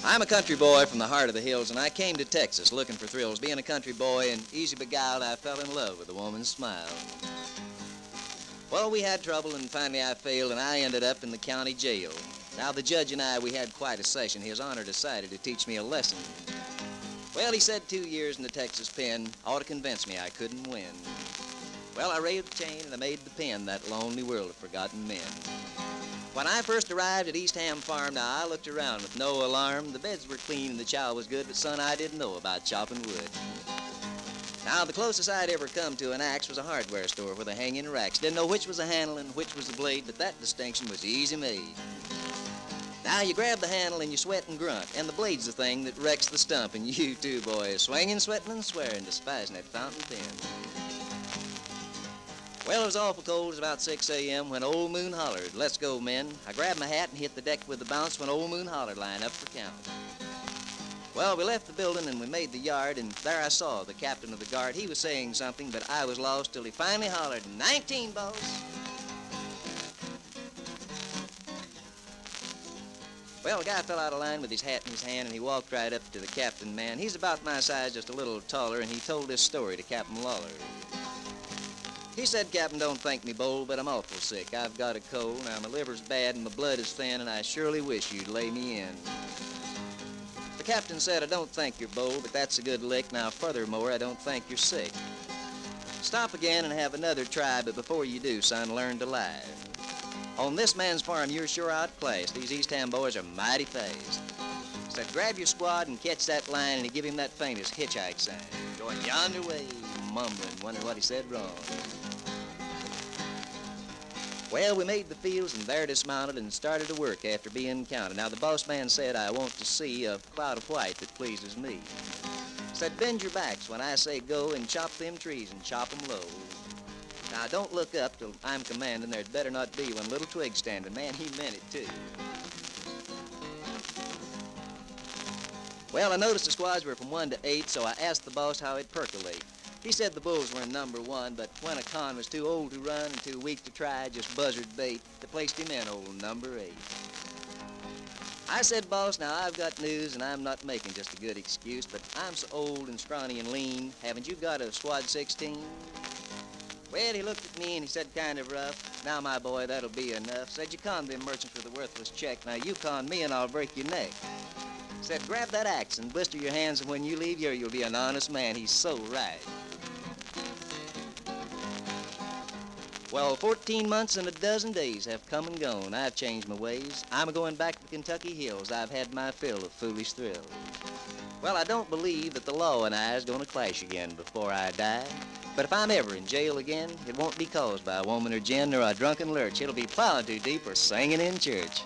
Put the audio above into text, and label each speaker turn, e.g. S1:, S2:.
S1: I'm a country boy from the heart of the hills, and I came to Texas looking for thrills. Being a country boy and easy beguiled, I fell in love with a woman's smile. Well, we had trouble, and finally I failed, and I ended up in the county jail. Now, the judge and I, we had quite a session. His honor decided to teach me a lesson. Well, he said 2 years in the Texas pen ought to convince me I couldn't win. Well, I raised the chain and I made the pen, that lonely world of forgotten men. When I first arrived at East Ham Farm, now I looked around with no alarm. The beds were clean and the chow was good, but son, I didn't know about chopping wood. Now, the closest I'd ever come to an axe was a hardware store where they hang in racks. Didn't know which was a handle and which was a blade, but that distinction was easy made. Now, you grab the handle and you sweat and grunt, and the blade's the thing that wrecks the stump, and you too, boys, swinging, sweating, and swearing, despising that fountain pen. Well, it was awful cold. It was about 6 a.m. when Old Moon hollered, "Let's go, men." I grabbed my hat and hit the deck with a bounce when Old Moon hollered, "Line up for count." Well, we left the building and we made the yard, and there I saw the captain of the guard. He was saying something, but I was lost till he finally hollered, "19, boss." Well, the guy fell out of line with his hat in his hand, and he walked right up to the captain man. He's about my size, just a little taller, and he told this story to Captain Lawler. He said, "Captain, don't think me bold, but I'm awful sick. I've got a cold. Now, my liver's bad and my blood is thin, and I surely wish you'd lay me in." The captain said, "I don't think you're bold, but that's a good lick. Now, furthermore, I don't think you're sick. Stop again and have another try, but before you do, son, learn to lie. On this man's farm, you're sure outclassed. These East Ham boys are mighty fast." Said, "Grab your squad and catch that line, and he give him that faintest hitchhike sign. Going yonder way, mumbling, wondering what he said wrong." Well, we made the fields and there dismounted and started to work after being counted. Now, the boss man said, "I want to see a cloud of white that pleases me." Said, "Bend your backs when I say go and chop them trees and chop 'em low. Now, don't look up till I'm commanding. There'd better not be one little twig standing." Man, he meant it, too. Well, I noticed the squads were from 1 to 8, so I asked the boss how it'd percolate. He said the bulls were in number 1, but when a con was too old to run and too weak to try, just buzzard bait, they placed him in old number 8. I said, "Boss, now I've got news, and I'm not making just a good excuse, but I'm so old and scrawny and lean. Haven't you got a squad 16? Well, he looked at me and he said kind of rough, "Now, my boy, that'll be enough." Said, "You con them merchants with a worthless check. Now, you con me and I'll break your neck." Said, "Grab that axe and blister your hands, and when you leave here, you'll be an honest man." He's so right. Well, 14 months and a dozen days have come and gone. I've changed my ways. I'm a-going back to the Kentucky hills. I've had my fill of foolish thrills. Well, I don't believe that the law and I is going to clash again before I die. But if I'm ever in jail again, it won't be caused by a woman or gin or a drunken lurch. It'll be plowing too deep or singing in church.